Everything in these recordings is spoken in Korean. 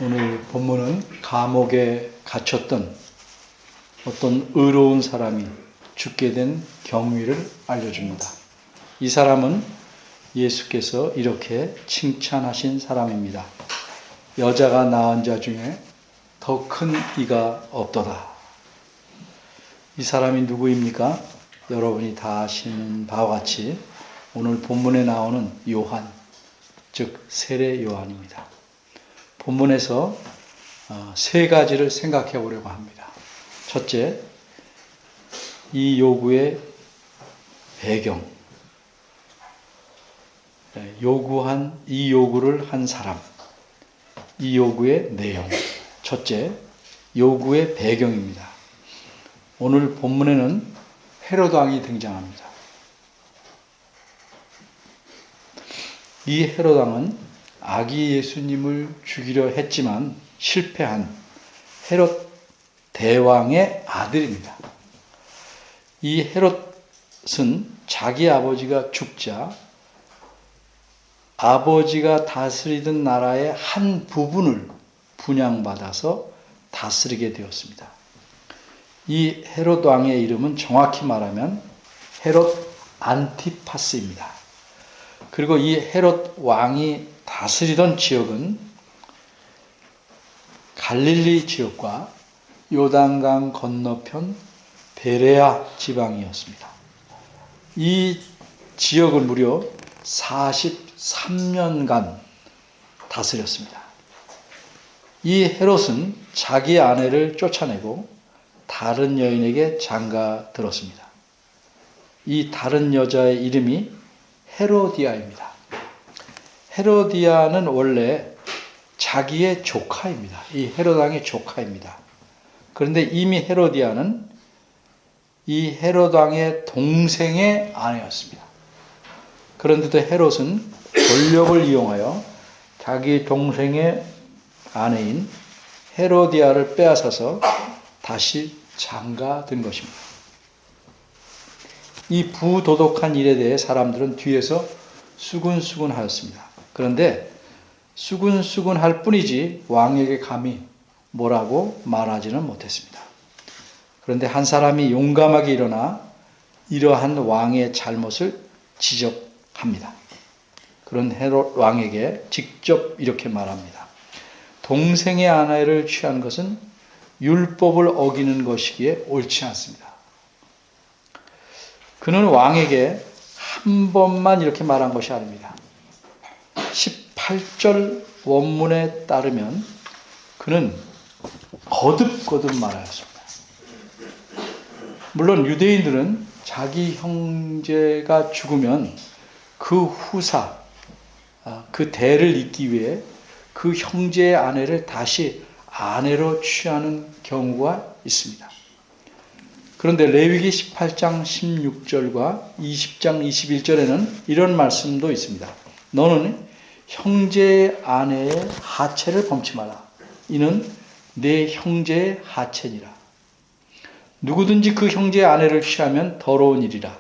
오늘 본문은 감옥에 갇혔던 어떤 의로운 사람이 죽게 된 경위를 알려줍니다. 이 사람은 예수께서 이렇게 칭찬하신 사람입니다. 여자가 낳은 자 중에 더 큰 이가 없도다. 이 사람이 누구입니까? 여러분이 다 아시는 바와 같이 오늘 본문에 나오는 요한, 즉 세례 요한입니다. 본문에서 세 가지를 생각해 보려고 합니다. 첫째, 이 요구의 배경, 이 요구를 한 사람, 이 요구의 내용. 첫째, 요구의 배경입니다. 오늘 본문에는 헤롯 왕이 등장합니다. 이 헤롯 왕은 아기 예수님을 죽이려 했지만 실패한 헤롯 대왕의 아들입니다. 이 헤롯은 자기 아버지가 죽자 아버지가 다스리던 나라의 한 부분을 분양받아서 다스리게 되었습니다. 이 헤롯 왕의 이름은 정확히 말하면 헤롯 안티파스입니다. 그리고 이 헤롯 왕이 다스리던 지역은 갈릴리 지역과 요단강 건너편 베레아 지방이었습니다. 이 지역을 무려 43년간 다스렸습니다. 이 헤롯은 자기 아내를 쫓아내고 다른 여인에게 장가 들었습니다. 이 다른 여자의 이름이 헤로디아입니다. 헤로디아는 원래 자기의 조카입니다. 이 헤롯 왕의 조카입니다. 그런데 이미 헤로디아는 이 헤롯 왕의 동생의 아내였습니다. 그런데도 헤롯은 권력을 이용하여 자기 동생의 아내인 헤로디아를 빼앗아서 다시 장가든 것입니다. 이 부도덕한 일에 대해 사람들은 뒤에서 수군수군하였습니다. 그런데 수군수군할 뿐이지 왕에게 감히 뭐라고 말하지는 못했습니다. 그런데 한 사람이 용감하게 일어나 이러한 왕의 잘못을 지적합니다. 그런 헤롯 왕에게 직접 이렇게 말합니다. 동생의 아내를 취한 것은 율법을 어기는 것이기에 옳지 않습니다. 그는 왕에게 한 번만 이렇게 말한 것이 아닙니다. 18절 원문에 따르면 그는 거듭거듭 말하였습니다. 물론 유대인들은 자기 형제가 죽으면 그 후사, 그 대를 잇기 위해 그 형제의 아내를 다시 아내로 취하는 경우가 있습니다. 그런데 레위기 18장 16절과 20장 21절에는 이런 말씀도 있습니다. 너는 형제의 아내의 하체를 범치 마라. 이는 내 형제의 하체니라. 누구든지 그 형제의 아내를 취하면 더러운 일이라.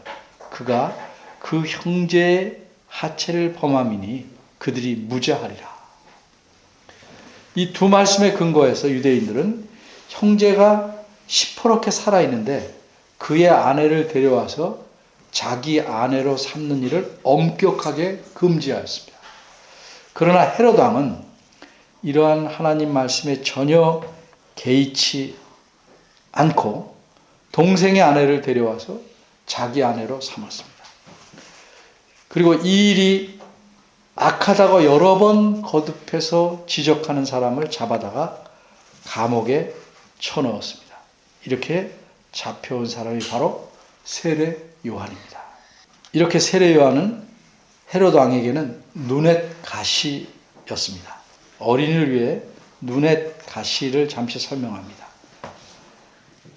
그가 그 형제의 하체를 범함이니 그들이 무죄하리라. 이 두 말씀의 근거에서 유대인들은 형제가 시퍼렇게 살아있는데 그의 아내를 데려와서 자기 아내로 삼는 일을 엄격하게 금지하였습니다. 그러나 헤롯 왕은 이러한 하나님 말씀에 전혀 개의치 않고 동생의 아내를 데려와서 자기 아내로 삼았습니다. 그리고 이 일이 악하다고 여러 번 거듭해서 지적하는 사람을 잡아다가 감옥에 쳐넣었습니다. 이렇게 잡혀온 사람이 바로 세례 요한입니다. 이렇게 세례 요한은 헤롯 왕에게는 눈엣 가시였습니다. 어린이를 위해 눈엣 가시를 잠시 설명합니다.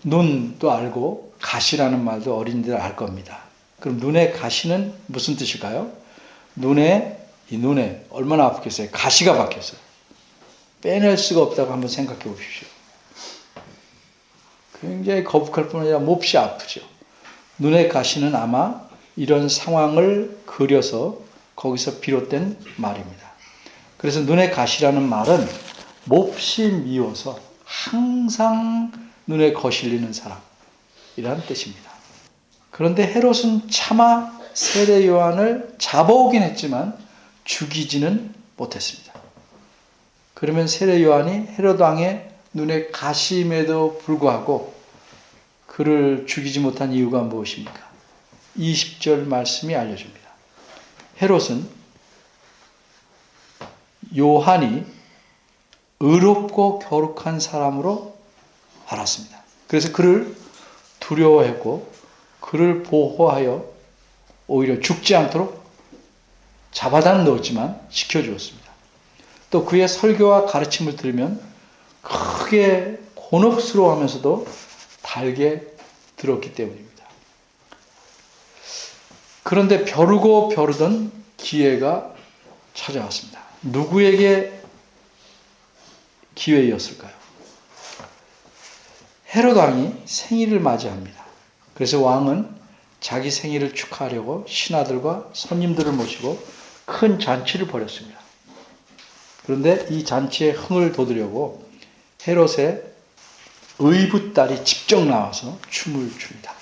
눈도 알고 가시라는 말도 어린이들 알 겁니다. 그럼 눈의 가시는 무슨 뜻일까요? 이 눈에 얼마나 아프겠어요? 가시가 박혔어요. 빼낼 수가 없다고 한번 생각해 보십시오. 굉장히 거북할 뿐 아니라 몹시 아프죠. 눈의 가시는 아마 이런 상황을 그려서 거기서 비롯된 말입니다. 그래서 눈의 가시라는 말은 몹시 미워서 항상 눈에 거슬리는 사람이라는 뜻입니다. 그런데 헤롯은 차마 세례 요한을 잡아오긴 했지만 죽이지는 못했습니다. 그러면 세례 요한이 헤롯 왕의 눈에 가심에도 불구하고 그를 죽이지 못한 이유가 무엇입니까? 20절 말씀이 알려줍니다. 헤롯은 요한이 의롭고 거룩한 사람으로 알았습니다. 그래서 그를 두려워했고 그를 보호하여 오히려 죽지 않도록 잡아다는 넣었지만 지켜주었습니다. 또 그의 설교와 가르침을 들으면 크게 곤혹스러워하면서도 달게 들었기 때문입니다. 그런데 벼르고 벼르던 기회가 찾아왔습니다. 누구에게 기회였을까요? 헤롯 왕이 생일을 맞이합니다. 그래서 왕은 자기 생일을 축하하려고 신하들과 손님들을 모시고 큰 잔치를 벌였습니다. 그런데 이 잔치에 흥을 돋으려고 헤롯의 의붓딸이 직접 나와서 춤을 춥니다.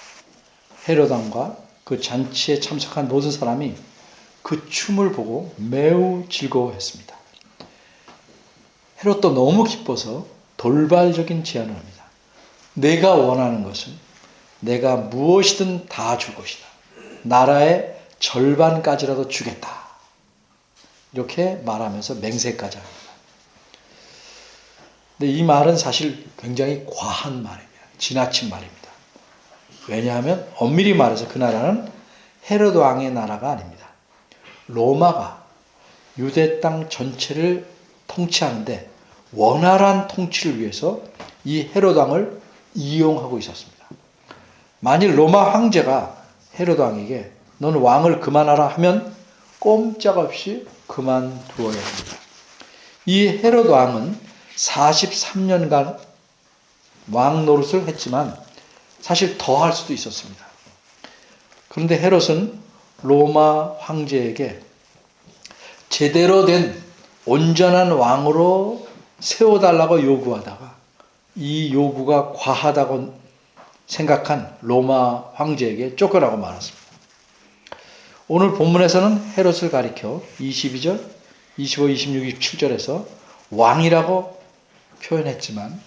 헤롯 왕과 그 잔치에 참석한 모든 사람이 그 춤을 보고 매우 즐거워했습니다. 헤롯도 너무 기뻐서 돌발적인 제안을 합니다. 내가 원하는 것은 내가 무엇이든 다 줄 것이다. 나라의 절반까지라도 주겠다. 이렇게 말하면서 맹세까지 합니다. 근데 이 말은 사실 굉장히 과한 말입니다. 지나친 말입니다. 왜냐하면 엄밀히 말해서 그 나라는 헤롯 왕의 나라가 아닙니다. 로마가 유대 땅 전체를 통치하는데 원활한 통치를 위해서 이 헤롯 왕을 이용하고 있었습니다. 만일 로마 황제가 헤롯 왕에게 너는 왕을 그만하라 하면 꼼짝없이 그만두어야 합니다. 이 헤롯 왕은 43년간 왕 노릇을 했지만 사실 더 할 수도 있었습니다. 그런데 헤롯은 로마 황제에게 제대로 된 온전한 왕으로 세워달라고 요구하다가 이 요구가 과하다고 생각한 로마 황제에게 쫓겨나고 말았습니다. 오늘 본문에서는 헤롯을 가리켜 22절, 25, 26, 27절에서 왕이라고 표현했지만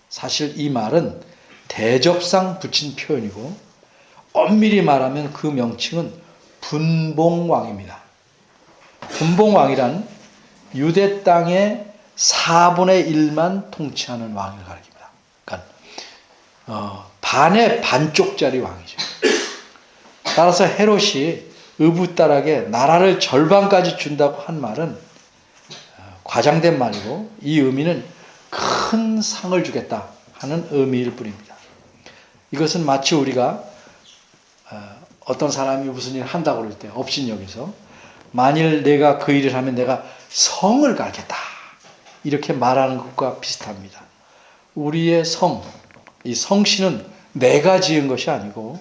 사실 이 말은 대접상 붙인 표현이고 엄밀히 말하면 그 명칭은 분봉왕입니다. 분봉왕이란 유대 땅의 4분의 1만 통치하는 왕을 가리킵니다. 그러니까 반의 반쪽짜리 왕이죠. 따라서 헤롯이 의붓딸에게 나라를 절반까지 준다고 한 말은 과장된 말이고 이 의미는 큰 상을 주겠다 하는 의미일 뿐입니다. 이것은 마치 우리가 어떤 사람이 무슨 일을 한다고 그럴 때 업신여기서 만일 내가 그 일을 하면 내가 성을 갈겠다 이렇게 말하는 것과 비슷합니다. 우리의 성, 이 성씨는 내가 지은 것이 아니고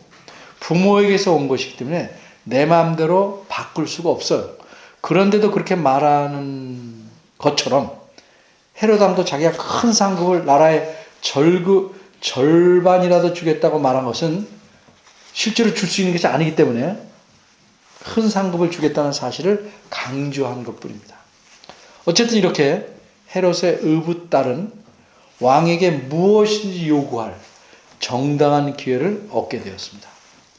부모에게서 온 것이기 때문에 내 마음대로 바꿀 수가 없어요. 그런데도 그렇게 말하는 것처럼 헤롯 왕도 자기가 큰 상급을 나라의 절반이라도 주겠다고 말한 것은 실제로 줄 수 있는 것이 아니기 때문에 큰 상급을 주겠다는 사실을 강조한 것뿐입니다. 어쨌든 이렇게 헤롯의 의붓딸은 왕에게 무엇이든지 요구할 정당한 기회를 얻게 되었습니다.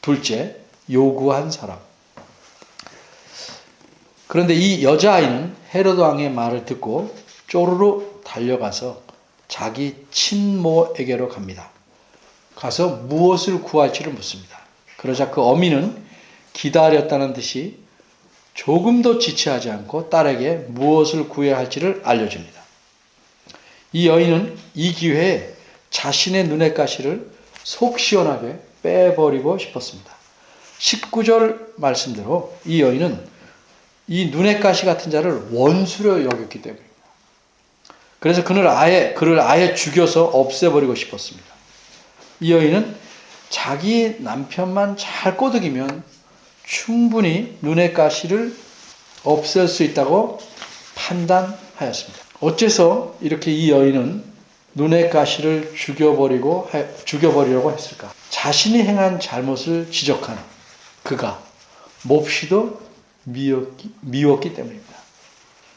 둘째, 요구한 사람. 그런데 이 여자아이는 헤롯 왕의 말을 듣고 쪼르르 달려가서 자기 친모에게로 갑니다. 가서 무엇을 구할지를 묻습니다. 그러자 그 어미는 기다렸다는 듯이 조금도 지체하지 않고 딸에게 무엇을 구해야 할지를 알려줍니다. 이 여인은 이 기회에 자신의 눈의 가시를 속 시원하게 빼버리고 싶었습니다. 19절 말씀대로 이 여인은 이 눈의 가시 같은 자를 원수로 여겼기 때문입니다. 그래서 그를 아예 죽여서 없애버리고 싶었습니다. 이 여인은 자기 남편만 잘 꼬드기면 충분히 눈의 가시를 없앨 수 있다고 판단하였습니다. 어째서 이렇게 이 여인은 눈의 가시를 죽여버리려고 했을까? 자신이 행한 잘못을 지적한 그가 몹시도 미웠기 때문입니다.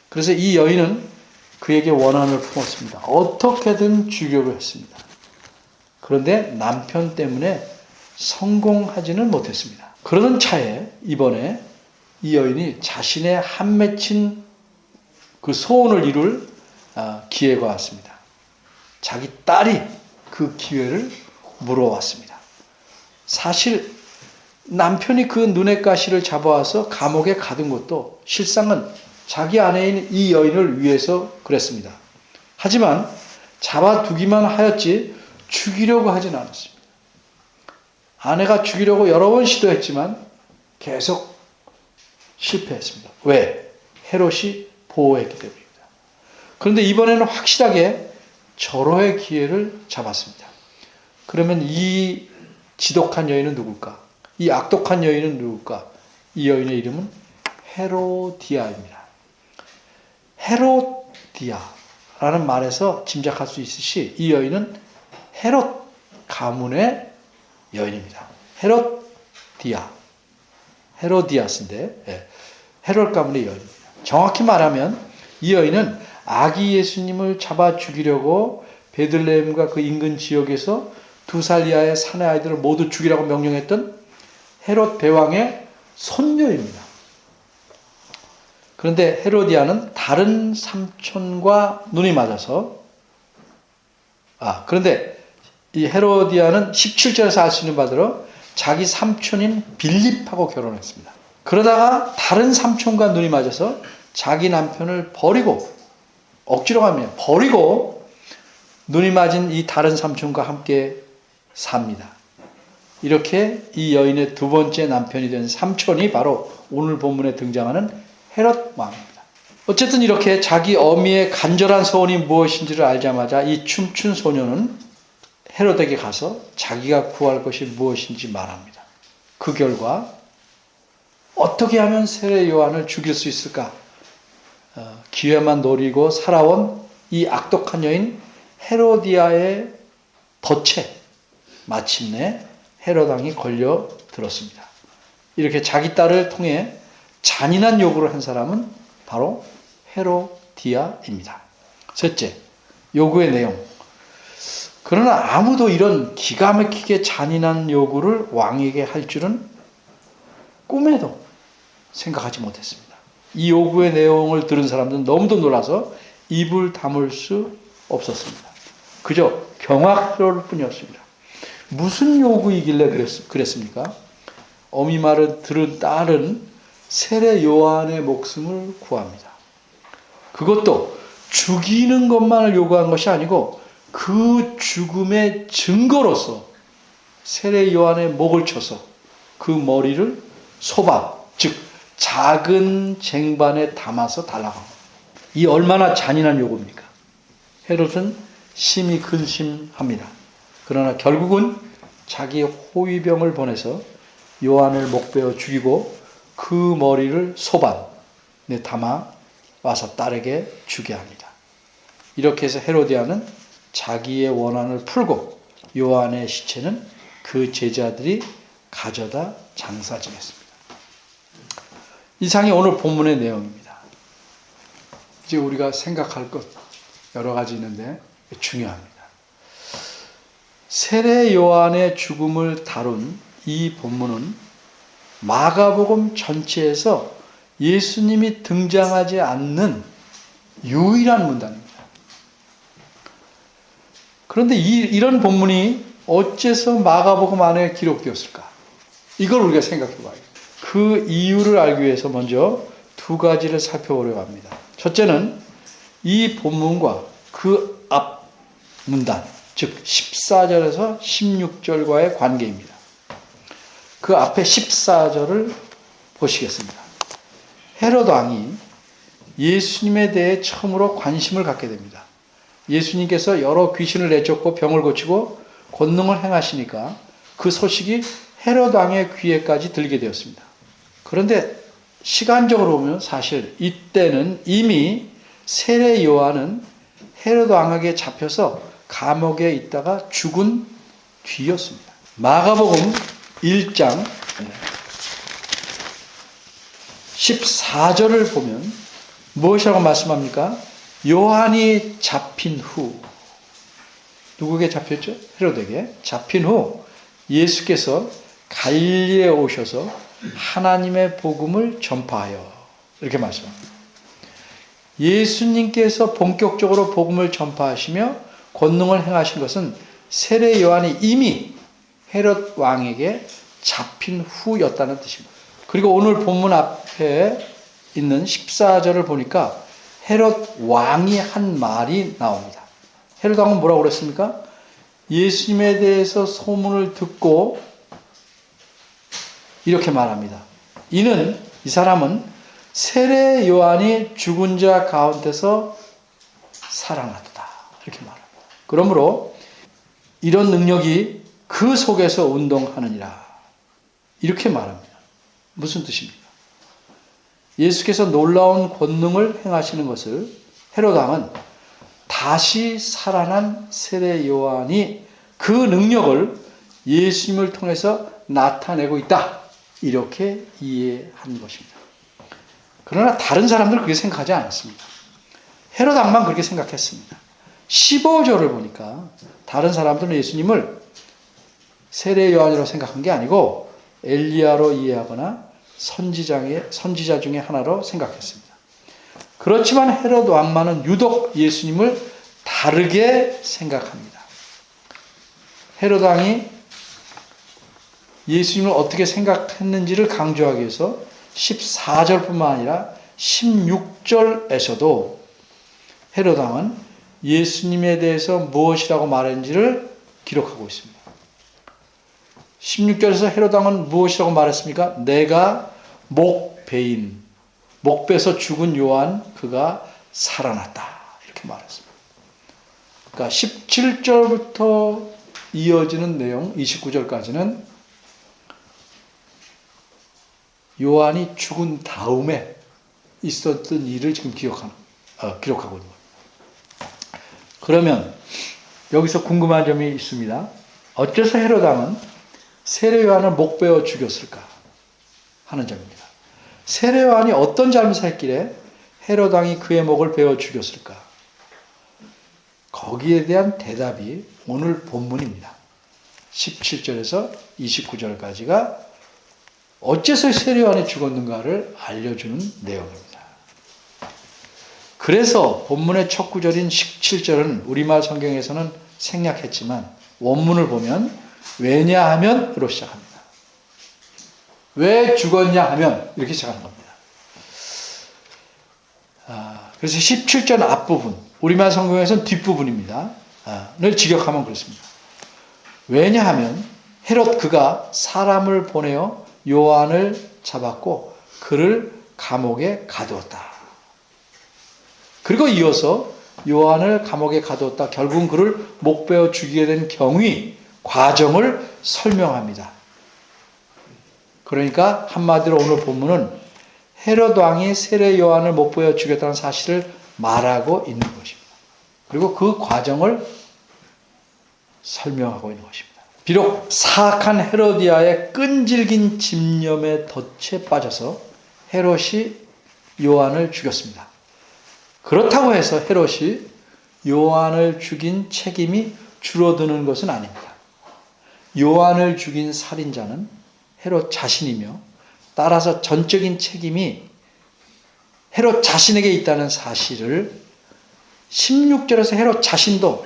그래서 이 여인은 그에게 원한을 품었습니다. 어떻게든 죽이려고 했습니다. 그런데 남편 때문에 성공하지는 못했습니다. 그러던 차에 이번에 이 여인이 자신의 한 맺힌 그 소원을 이룰 기회가 왔습니다. 자기 딸이 그 기회를 물어왔습니다. 사실 남편이 그 눈의 가시를 잡아와서 감옥에 가둔 것도 실상은 자기 아내인 이 여인을 위해서 그랬습니다. 하지만 잡아두기만 하였지 죽이려고 하진 않았습니다. 아내가 죽이려고 여러 번 시도했지만 계속 실패했습니다. 왜? 헤롯이 보호했기 때문입니다. 그런데 이번에는 확실하게 절호의 기회를 잡았습니다. 그러면 이 지독한 여인은 누굴까? 이 악독한 여인은 누굴까? 이 여인의 이름은 헤로디아입니다. 헤로디아라는 말에서 짐작할 수 있듯이 이 여인은 헤롯 가문의 여인입니다. 헤로디아스인데 헤롯 가문의 여인입니다. 정확히 말하면 이 여인은 아기 예수님을 잡아 죽이려고 베들레헴과 그 인근 지역에서 2살 이하의 사내 아이들을 모두 죽이라고 명령했던 헤롯 대왕의 손녀입니다. 그런데 헤로디아는 다른 삼촌과 눈이 맞아서 그런데 이 헤로디아는 17절에서 알 수 있는 바대로 자기 삼촌인 빌립하고 결혼했습니다. 그러다가 다른 삼촌과 눈이 맞아서 자기 남편을 버리고 억지로 가면 버리고 눈이 맞은 이 다른 삼촌과 함께 삽니다. 이렇게 이 여인의 두 번째 남편이 된 삼촌이 바로 오늘 본문에 등장하는 헤롯 왕입니다. 어쨌든 이렇게 자기 어미의 간절한 소원이 무엇인지를 알자마자 이 춤춘 소녀는 헤롯에게 가서 자기가 구할 것이 무엇인지 말합니다. 그 결과 어떻게 하면 세례 요한을 죽일 수 있을까? 기회만 노리고 살아온 이 악독한 여인 헤로디아의 덫에 마침내 헤롯 왕이 걸려 들었습니다. 이렇게 자기 딸을 통해 잔인한 요구를 한 사람은 바로 헤로디아입니다. 셋째, 요구의 내용. 그러나 아무도 이런 기가 막히게 잔인한 요구를 왕에게 할 줄은 꿈에도 생각하지 못했습니다. 이 요구의 내용을 들은 사람들은 너무도 놀라서 입을 다물 수 없었습니다. 그저 경악스러울 뿐이었습니다. 무슨 요구이길래 그랬습니까? 어미 말을 들은 딸은 세례 요한의 목숨을 구합니다. 그것도 죽이는 것만을 요구한 것이 아니고 그 죽음의 증거로서 세례 요한의 목을 쳐서 그 머리를 소반, 즉 작은 쟁반에 담아서 달라고 합니다. 이 얼마나 잔인한 요구입니까? 헤롯은 심히 근심합니다. 그러나 결국은 자기 호위병을 보내서 요한을 목베어 죽이고 그 머리를 소반에 담아 와서 딸에게 주게 합니다. 이렇게 해서 헤로디아는 자기의 원한을 풀고 요한의 시체는 그 제자들이 가져다 장사 지냈습니다. 이상이 오늘 본문의 내용입니다. 이제 우리가 생각할 것 여러 가지 있는데 중요합니다. 세례 요한의 죽음을 다룬 이 본문은 마가복음 전체에서 예수님이 등장하지 않는 유일한 문단입니다. 그런데 이런 본문이 어째서 마가복음 안에 기록되었을까? 이걸 우리가 생각해 봐야 돼요. 그 이유를 알기 위해서 먼저 두 가지를 살펴보려고 합니다. 첫째는 이 본문과 그 앞 문단, 즉 14절에서 16절과의 관계입니다. 그 앞에 14절을 보시겠습니다. 헤롯 왕이 예수님에 대해 처음으로 관심을 갖게 됩니다. 예수님께서 여러 귀신을 내쫓고 병을 고치고 권능을 행하시니까 그 소식이 헤롯 왕의 귀에까지 들게 되었습니다. 그런데 시간적으로 보면 사실 이때는 이미 세례 요한은 헤롯 왕에게 잡혀서 감옥에 있다가 죽은 뒤였습니다. 마가복음 1장 14절을 보면 무엇이라고 말씀합니까? 요한이 잡힌 후, 누구에게 잡혔죠? 헤롯에게 잡힌 후 예수께서 갈릴리에 오셔서 하나님의 복음을 전파하여, 이렇게 말씀합니다. 예수님께서 본격적으로 복음을 전파하시며 권능을 행하신 것은 세례 요한이 이미 헤롯 왕에게 잡힌 후였다는 뜻입니다. 그리고 오늘 본문 앞에 있는 14절을 보니까 헤롯 왕이 한 말이 나옵니다. 헤롯 왕은 뭐라고 그랬습니까? 예수님에 대해서 소문을 듣고 이렇게 말합니다. 이 사람은 세례 요한이 죽은 자 가운데서 살아났다, 이렇게 말합니다. 그러므로 이런 능력이 그 속에서 운동하느니라, 이렇게 말합니다. 무슨 뜻입니까? 예수께서 놀라운 권능을 행하시는 것을 헤롯 왕은 다시 살아난 세례 요한이 그 능력을 예수님을 통해서 나타내고 있다, 이렇게 이해한 것입니다. 그러나 다른 사람들은 그렇게 생각하지 않았습니다. 헤롯 왕만 그렇게 생각했습니다. 15절을 보니까 다른 사람들은 예수님을 세례 요한이라고 생각한 게 아니고 엘리야로 이해하거나 선지자 중에 하나로 생각했습니다. 그렇지만 헤롯 왕만은 유독 예수님을 다르게 생각합니다. 헤롯 왕이 예수님을 어떻게 생각했는지를 강조하기 위해서 14절뿐만 아니라 16절에서도 헤롯 왕은 예수님에 대해서 무엇이라고 말했는지를 기록하고 있습니다. 16절에서 헤롯 왕은 무엇이라고 말했습니까? 내가 목배에서 죽은 요한 그가 살아났다, 이렇게 말했습니다. 그러니까 17절부터 이어지는 내용 29절까지는 요한이 죽은 다음에 있었던 일을 지금 기록하고 있는 겁니다. 그러면 여기서 궁금한 점이 있습니다. 어째서 헤롯 왕은 세례 요한을 목베어 죽였을까 하는 점입니다. 세례 요한이 어떤 잘못을 했길래 헤롯 왕이 그의 목을 베어 죽였을까? 거기에 대한 대답이 오늘 본문입니다. 17절에서 29절까지가 어째서 세례 요한이 죽었는가를 알려주는 내용입니다. 그래서 본문의 첫 구절인 17절은 우리말 성경에서는 생략했지만 원문을 보면 왜냐하면으로 시작합니다. 왜 죽었냐 하면 이렇게 시작하는 겁니다. 그래서 17절 앞부분, 우리말 성경에서는 뒷부분입니다. 를 직역하면 그렇습니다. 왜냐하면 헤롯 그가 사람을 보내어 요한을 잡았고 그를 감옥에 가두었다. 그리고 이어서 요한을 감옥에 가두었다. 결국은 그를 목베어 죽이게 된 경위, 과정을 설명합니다. 그러니까 한마디로 오늘 본문은 헤롯 왕이 세례 요한을 목베어 죽였다는 사실을 말하고 있는 것입니다. 그리고 그 과정을 설명하고 있는 것입니다. 비록 사악한 헤로디아의 끈질긴 집념에 덫에 빠져서 헤롯이 요한을 죽였습니다. 그렇다고 해서 헤롯이 요한을 죽인 책임이 줄어드는 것은 아닙니다. 요한을 죽인 살인자는 헤롯 자신이며 따라서 전적인 책임이 헤롯 자신에게 있다는 사실을 16절에서 헤롯 자신도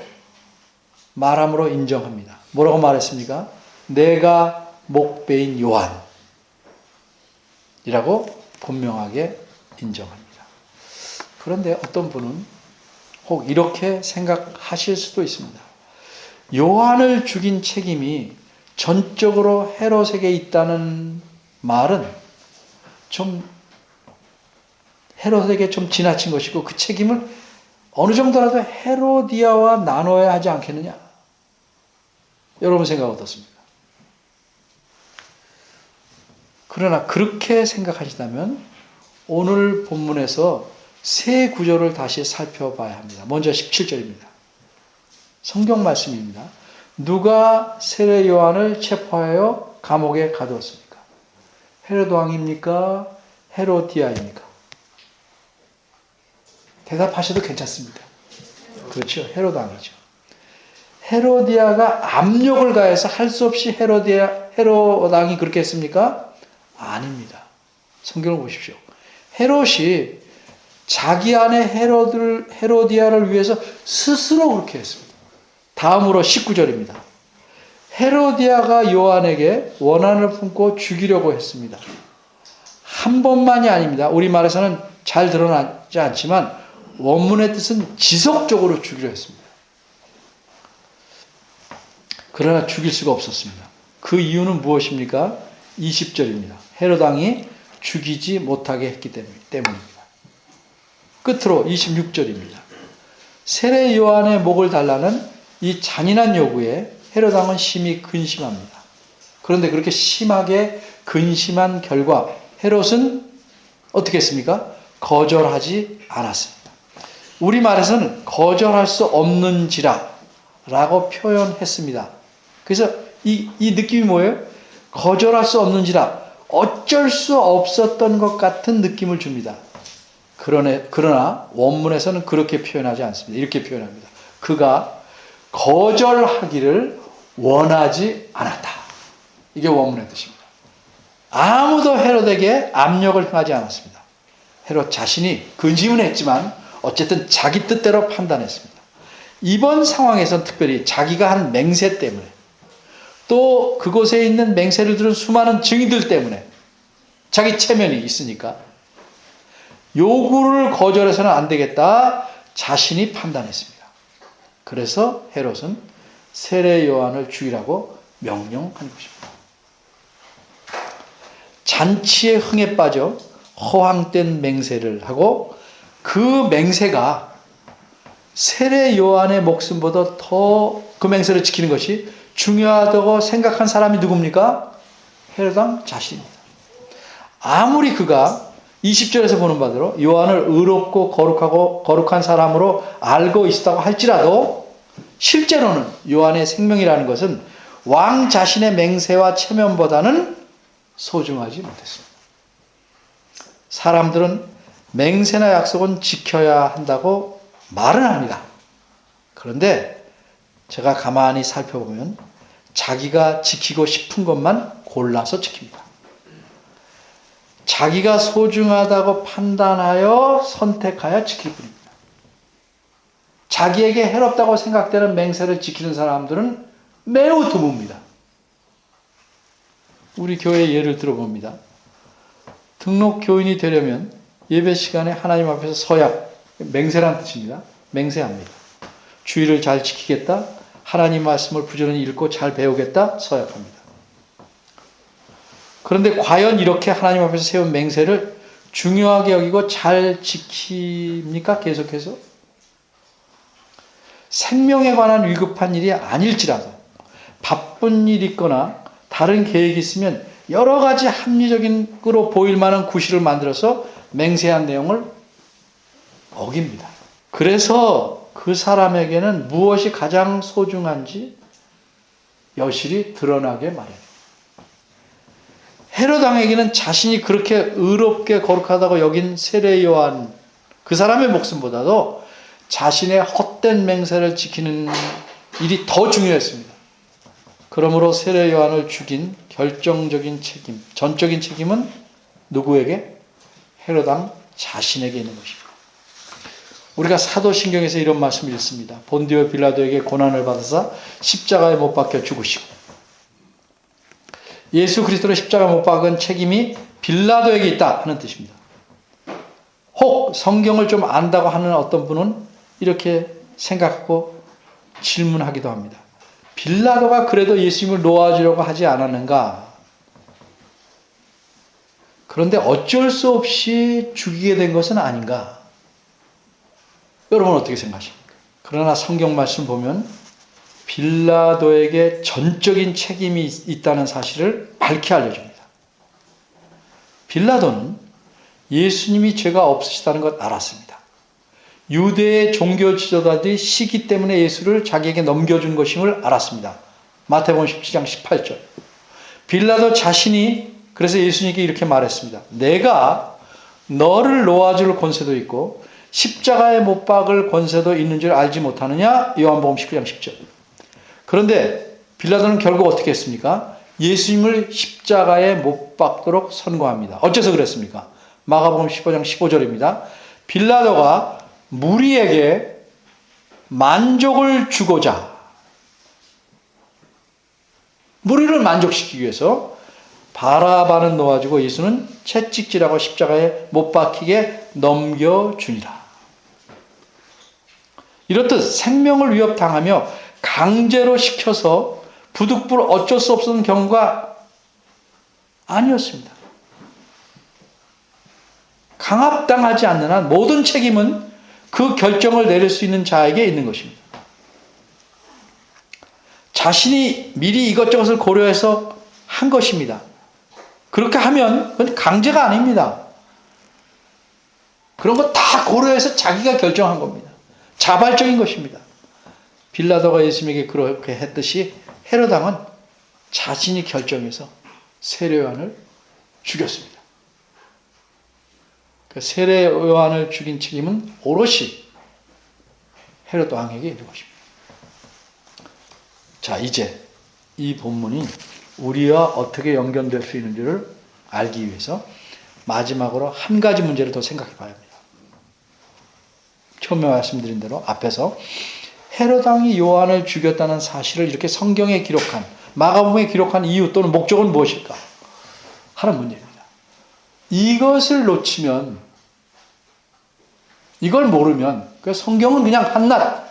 말함으로 인정합니다. 뭐라고 말했습니까? 내가 목베인 요한이라고 분명하게 인정합니다. 그런데 어떤 분은 혹 이렇게 생각하실 수도 있습니다. 요한을 죽인 책임이 전적으로 헤롯에게 있다는 말은 좀 헤롯에게 좀 지나친 것이고 그 책임을 어느 정도라도 헤로디아와 나눠야 하지 않겠느냐? 여러분 생각 어떻습니까? 그러나 그렇게 생각하시다면 오늘 본문에서 세 구절을 다시 살펴봐야 합니다. 먼저 17절입니다. 성경 말씀입니다. 누가 세례 요한을 체포하여 감옥에 가두었습니까? 헤로드 왕입니까? 헤로디아입니까? 대답하셔도 괜찮습니다. 그렇죠. 헤로드 왕이죠. 헤로디아가 압력을 가해서 할 수 없이 헤로드 왕이 그렇게 했습니까? 아닙니다. 성경을 보십시오. 헤롯이 자기 아내 헤로디아를 위해서 스스로 그렇게 했습니다. 다음으로 19절입니다. 헤로디아가 요한에게 원한을 품고 죽이려고 했습니다. 한 번만이 아닙니다. 우리말에서는 잘 드러나지 않지만 원문의 뜻은 지속적으로 죽이려 했습니다. 그러나 죽일 수가 없었습니다. 그 이유는 무엇입니까? 20절입니다. 헤롯 왕이 죽이지 못하게 했기 때문입니다. 끝으로 26절입니다. 세례 요한의 목을 달라는 이 잔인한 요구에 헤롯 왕은 심히 근심합니다. 그런데 그렇게 심하게 근심한 결과 헤롯은 어떻게 했습니까? 거절하지 않았습니다. 우리말에서는 거절할 수 없는지라 라고 표현했습니다. 그래서 이 느낌이 뭐예요? 거절할 수 없는지라 어쩔 수 없었던 것 같은 느낌을 줍니다. 그러나 원문에서는 그렇게 표현하지 않습니다. 이렇게 표현합니다. 그가 거절하기를 원하지 않았다. 이게 원문의 뜻입니다. 아무도 헤롯에게 압력을 행하지 않았습니다. 헤롯 자신이 근심은 했지만 어쨌든 자기 뜻대로 판단했습니다. 이번 상황에선 특별히 자기가 한 맹세 때문에 또 그곳에 있는 맹세를 들은 수많은 증인들 때문에 자기 체면이 있으니까 요구를 거절해서는 안 되겠다 자신이 판단했습니다. 그래서 헤롯은 세례 요한을 죽이라고 명령한 것입니다. 잔치의 흥에 빠져 허황된 맹세를 하고 그 맹세가 세례 요한의 목숨보다 더 그 맹세를 지키는 것이 중요하다고 생각한 사람이 누굽니까? 헤롯 왕 자신입니다. 아무리 그가 20절에서 보는 바대로 요한을 의롭고 거룩한 사람으로 알고 있었다고 할지라도 실제로는 요한의 생명이라는 것은 왕 자신의 맹세와 체면보다는 소중하지 못했습니다. 사람들은 맹세나 약속은 지켜야 한다고 말은 합니다. 그런데 제가 가만히 살펴보면 자기가 지키고 싶은 것만 골라서 지킵니다. 자기가 소중하다고 판단하여 선택하여 지킬 뿐입니다. 자기에게 해롭다고 생각되는 맹세를 지키는 사람들은 매우 드뭅니다. 우리 교회의 예를 들어봅니다. 등록 교인이 되려면 예배 시간에 하나님 앞에서 서야, 맹세란 뜻입니다. 맹세합니다. 주의를 잘 지키겠다. 하나님 말씀을 부지런히 읽고 잘 배우겠다. 서약합니다. 그런데 과연 이렇게 하나님 앞에서 세운 맹세를 중요하게 여기고 잘 지킵니까? 계속해서? 생명에 관한 위급한 일이 아닐지라도 바쁜 일이 있거나 다른 계획이 있으면 여러 가지 합리적으로 보일 만한 구실을 만들어서 맹세한 내용을 어깁니다. 그래서 그 사람에게는 무엇이 가장 소중한지 여실히 드러나게 마련입니다. 헤롯 왕에게는 자신이 그렇게 의롭게 거룩하다고 여긴 세례 요한 그 사람의 목숨보다도 자신의 헛된 맹세를 지키는 일이 더 중요했습니다. 그러므로 세례 요한을 죽인 결정적인 책임, 전적인 책임은 누구에게? 헤롯 왕 자신에게 있는 것입니다. 우리가 사도신경에서 이런 말씀을 읽습니다. 본디오 빌라도에게 고난을 받아서 십자가에 못 박혀 죽으시고 예수 그리스도를 십자가에 못 박은 책임이 빌라도에게 있다 하는 뜻입니다. 혹 성경을 좀 안다고 하는 어떤 분은 이렇게 생각하고 질문하기도 합니다. 빌라도가 그래도 예수님을 놓아주려고 하지 않았는가? 그런데 어쩔 수 없이 죽이게 된 것은 아닌가? 여러분 어떻게 생각하십니까? 그러나 성경 말씀 보면 빌라도에게 전적인 책임이 있다는 사실을 밝히 알려줍니다. 빌라도는 예수님이 죄가 없으시다는 것 알았습니다. 유대의 종교 지도자들이 시기 때문에 예수를 자기에게 넘겨준 것임을 알았습니다. 마태복음 17장 18절. 빌라도 자신이 그래서 예수님께 이렇게 말했습니다. 내가 너를 놓아줄 권세도 있고 십자가에 못 박을 권세도 있는 줄 알지 못하느냐? 요한복음 19장 10절. 그런데 빌라도는 결국 어떻게 했습니까? 예수님을 십자가에 못 박도록 선고합니다. 어째서 그랬습니까? 마가복음 15장 15절입니다. 빌라도가 무리에게 만족을 주고자, 무리를 만족시키기 위해서 바라바는 놓아주고 예수는 채찍질하고 십자가에 못 박히게 넘겨주니라. 이렇듯 생명을 위협당하며 강제로 시켜서 부득불 어쩔 수 없었던 경우가 아니었습니다. 강압당하지 않는 한 모든 책임은 그 결정을 내릴 수 있는 자에게 있는 것입니다. 자신이 미리 이것저것을 고려해서 한 것입니다. 그렇게 하면 그건 강제가 아닙니다. 그런 거 다 고려해서 자기가 결정한 겁니다. 자발적인 것입니다. 빌라도가 예수님에게 그렇게 했듯이 헤롯 왕은 자신이 결정해서 세례 요한을 죽였습니다. 그 세례 요한을 죽인 책임은 오롯이 헤롯 왕에게 있는 것입니다. 자, 이제 이 본문이 우리와 어떻게 연결될 수 있는지를 알기 위해서 마지막으로 한 가지 문제를 더 생각해 봐야 합니다. 처음에 말씀드린 대로 앞에서 헤롯 왕이 요한을 죽였다는 사실을 이렇게 성경에 기록한, 마가복음에 기록한 이유 또는 목적은 무엇일까 하는 문제입니다. 이것을 놓치면, 이걸 모르면 그 성경은 그냥 한낱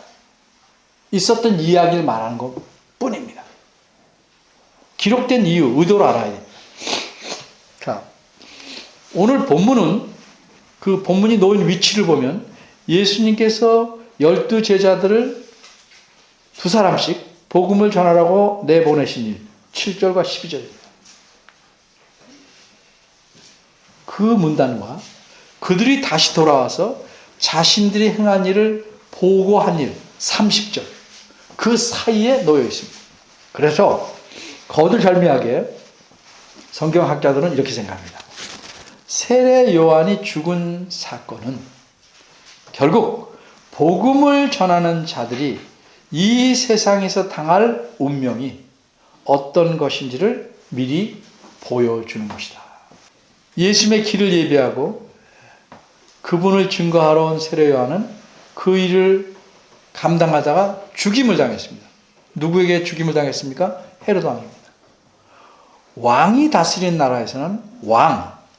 있었던 이야기를 말하는 것 뿐입니다. 기록된 이유, 의도를 알아야 됩니다. 자, 오늘 본문은 그 본문이 놓인 위치를 보면 예수님께서 12 제자들을 두 사람씩 복음을 전하라고 내보내신 일, 7절과 12절입니다. 그 문단과 그들이 다시 돌아와서 자신들이 행한 일을 보고한 일, 30절. 그 사이에 놓여 있습니다. 그래서 거두절미하게 성경학자들은 이렇게 생각합니다. 세례 요한이 죽은 사건은 결국 복음을 전하는 자들이 이 세상에서 당할 운명이 어떤 것인지를 미리 보여주는 것이다. 예수님의 길을 예비하고 그분을 증거하러 온 세례 요한은 그 일을 감당하다가 죽임을 당했습니다. 누구에게 죽임을 당했습니까? 헤롯 왕입니다. 왕이 다스리는 나라에서는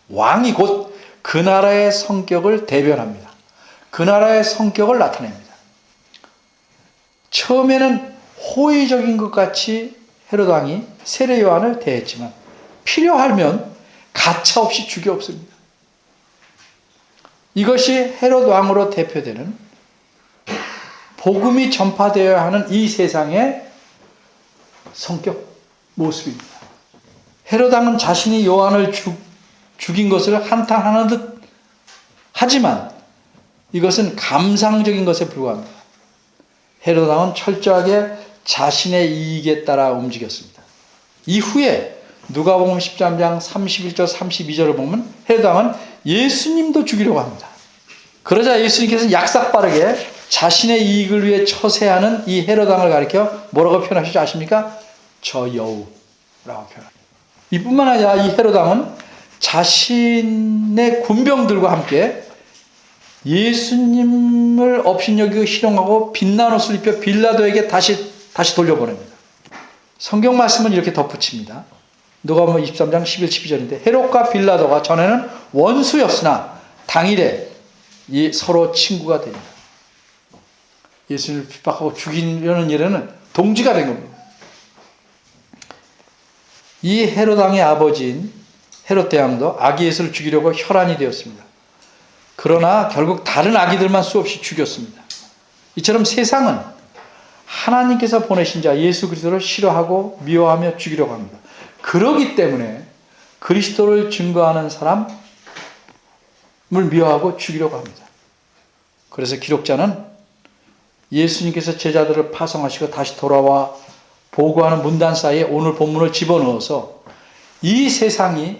왕이 곧 그 나라의 성격을 대변합니다. 그 나라의 성격을 나타냅니다. 처음에는 호의적인 것 같이 헤롯 왕이 세례 요한을 대했지만 필요하면 가차없이 죽여없습니다. 이것이 헤롯 왕으로 대표되는 복음이 전파되어야 하는 이 세상의 성격, 모습입니다. 헤롯 왕은 자신이 요한을 죽인 것을 한탄하는 듯 하지만 이것은 감상적인 것에 불과합니다. 헤롯 왕은 철저하게 자신의 이익에 따라 움직였습니다. 이후에 누가복음 13장 31절 32절을 보면 헤롯 왕은 예수님도 죽이려고 합니다. 그러자 예수님께서 약삭빠르게 자신의 이익을 위해 처세하는 이 헤롯 왕을 가리켜 뭐라고 표현하시죠? 아십니까? 저 여우라고 표현합니다. 이뿐만 아니라 이 헤롯 왕은 자신의 군병들과 함께 예수님을 업신여기고 희롱하고 빛난 옷을 입혀 빌라도에게 다시 돌려보냅니다. 성경 말씀은 이렇게 덧붙입니다. 누가복음 23장 11, 12절인데 헤롯과 빌라도가 전에는 원수였으나 당일에 서로 친구가 됩니다. 예수님을 핍박하고 죽이려는 일에는 동지가 된 겁니다. 이 헤롯 왕의 아버지인 헤롯 대왕도 아기 예수를 죽이려고 혈안이 되었습니다. 그러나 결국 다른 아기들만 수없이 죽였습니다. 이처럼 세상은 하나님께서 보내신 자 예수 그리스도를 싫어하고 미워하며 죽이려고 합니다. 그러기 때문에 그리스도를 증거하는 사람을 미워하고 죽이려고 합니다. 그래서 기록자는 예수님께서 제자들을 파송하시고 다시 돌아와 보고하는 문단 사이에 오늘 본문을 집어넣어서 이 세상이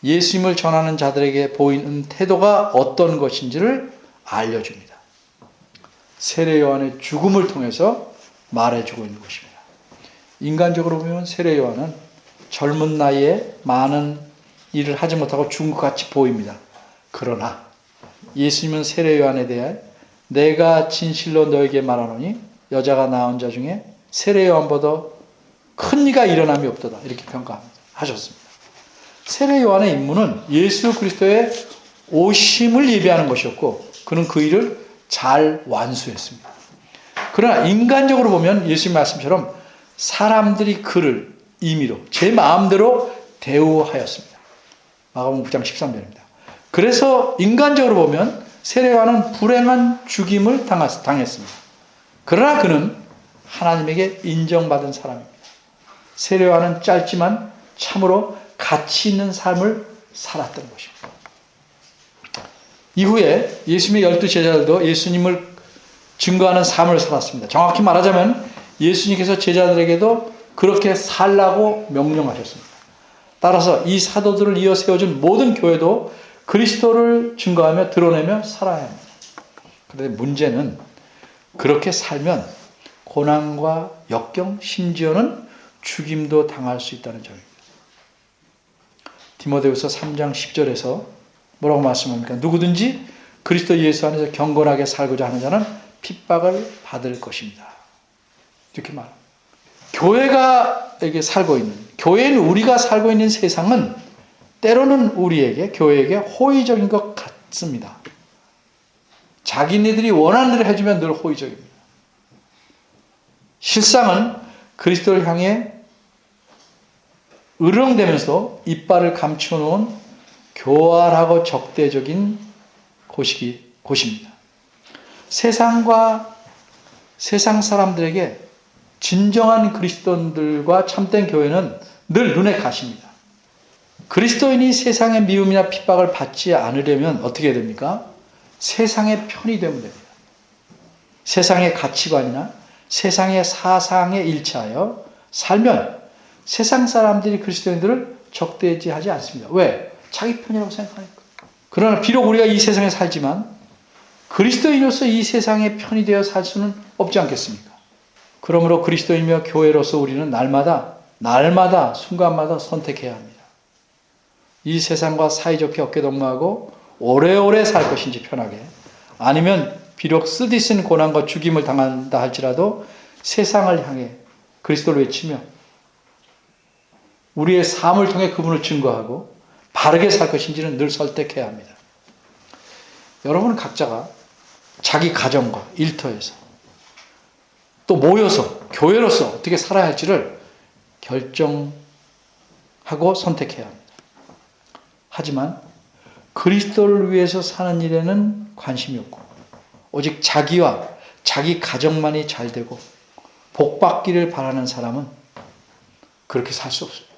예수님을 전하는 자들에게 보이는 태도가 어떤 것인지를 알려줍니다. 세례 요한의 죽음을 통해서 말해주고 있는 것입니다. 인간적으로 보면 세례 요한은 젊은 나이에 많은 일을 하지 못하고 죽은 것 같이 보입니다. 그러나 예수님은 세례 요한에 대해 내가 진실로 너에게 말하노니 여자가 낳은 자 중에 세례 요한보다 큰 이가 일어남이 없도다. 이렇게 평가하셨습니다. 세례 요한의 임무는 예수 그리스도의 오심을 예비하는 것이었고 그는 그 일을 잘 완수했습니다. 그러나 인간적으로 보면 예수님 말씀처럼 사람들이 그를 임의로 제 마음대로 대우하였습니다. 마가복음 9장 13절입니다. 그래서 인간적으로 보면 세례 요한은 불행한 죽임을 당했습니다. 그러나 그는 하나님에게 인정받은 사람입니다. 세례 요한은 짧지만 참으로 가치 있는 삶을 살았던 것입니다. 이후에 예수님의 12 제자들도 예수님을 증거하는 삶을 살았습니다. 정확히 말하자면 예수님께서 제자들에게도 그렇게 살라고 명령하셨습니다. 따라서 이 사도들을 이어 세워준 모든 교회도 그리스도를 증거하며 드러내며 살아야 합니다. 그런데 문제는 그렇게 살면 고난과 역경, 심지어는 죽임도 당할 수 있다는 점입니다. 디모데후서 3장 10절에서 뭐라고 말씀합니까? 누구든지 그리스도 예수 안에서 경건하게 살고자 하는 자는 핍박을 받을 것입니다. 이렇게 말합니다. 교회가 이렇게 살고 있는, 교회는 우리가 살고 있는 세상은 때로는 우리에게, 교회에게 호의적인 것 같습니다. 자기네들이 원하는 대로 해주면 늘 호의적입니다. 실상은 그리스도를 향해 으르렁대면서 이빨을 감추어 놓은 교활하고 적대적인 곳입니다. 세상과 세상 사람들에게 진정한 그리스도인들과 참된 교회는 늘 눈에 가십니다. 그리스도인이 세상의 미움이나 핍박을 받지 않으려면 어떻게 해야 됩니까? 세상의 편이 되면 됩니다. 세상의 가치관이나 세상의 사상에 일치하여 살면 세상 사람들이 그리스도인들을 적대지하지 않습니다. 왜? 자기 편이라고 생각하니까. 그러나 비록 우리가 이 세상에 살지만 그리스도인으로서 이 세상의 편이 되어 살 수는 없지 않겠습니까? 그러므로 그리스도인이며 교회로서 우리는 날마다 순간마다 선택해야 합니다. 이 세상과 사이좋게 어깨동무하고 오래오래 살 것인지 편하게, 아니면 비록 쓰디쓴 고난과 죽임을 당한다 할지라도 세상을 향해 그리스도를 외치며 우리의 삶을 통해 그분을 증거하고 바르게 살 것인지는 늘 선택해야 합니다. 여러분 각자가 자기 가정과 일터에서 또 모여서 교회로서 어떻게 살아야 할지를 결정하고 선택해야 합니다. 하지만 그리스도를 위해서 사는 일에는 관심이 없고 오직 자기와 자기 가정만이 잘 되고 복받기를 바라는 사람은 그렇게 살 수 없습니다.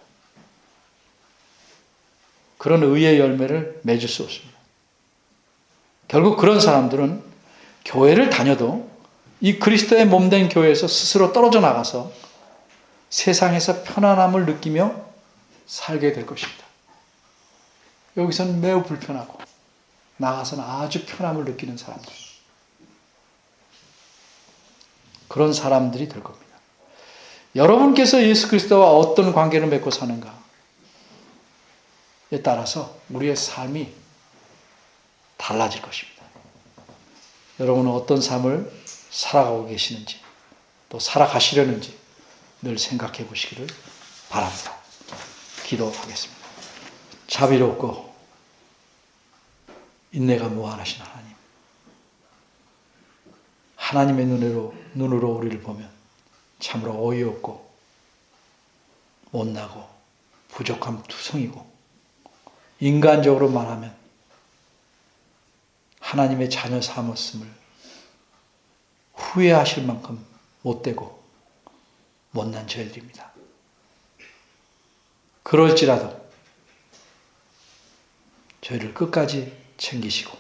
그런 의의 열매를 맺을 수 없습니다. 결국 그런 사람들은 교회를 다녀도 이 그리스도의 몸된 교회에서 스스로 떨어져 나가서 세상에서 편안함을 느끼며 살게 될 것입니다. 여기서는 매우 불편하고 나가서는 아주 편함을 느끼는 사람들, 그런 사람들이 될 겁니다. 여러분께서 예수 그리스도와 어떤 관계를 맺고 사는가에 따라서 우리의 삶이 달라질 것입니다. 여러분은 어떤 삶을 살아가고 계시는지, 또 살아가시려는지 늘 생각해 보시기를 바랍니다. 기도하겠습니다. 자비롭고 인내가 무한하신 하나님, 하나님의 눈으로 우리를 보면 참으로 어이없고 못나고 부족함 투성이고, 인간적으로 말하면 하나님의 자녀 삼았음을 후회하실 만큼 못되고 못난 저희들입니다. 그럴지라도 저희를 끝까지 챙기시고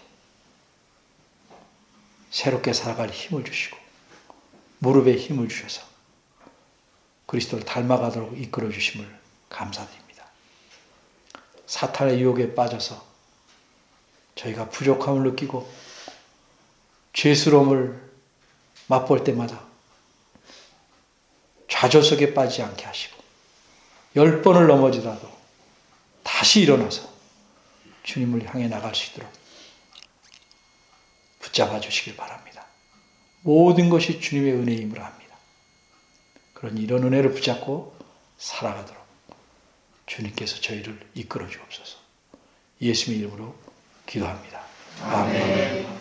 새롭게 살아갈 힘을 주시고 무릎에 힘을 주셔서 그리스도를 닮아가도록 이끌어 주심을 감사드립니다. 사탄의 유혹에 빠져서 저희가 부족함을 느끼고 죄스러움을 맛볼 때마다 좌절속에 빠지지 않게 하시고 10번을 넘어지더라도 다시 일어나서 주님을 향해 나갈 수 있도록 붙잡아 주시길 바랍니다. 모든 것이 주님의 은혜임을 압니다. 그런 이런 은혜를 붙잡고 살아가도록 주님께서 저희를 이끌어 주옵소서. 예수님의 이름으로 기도합니다. 아멘.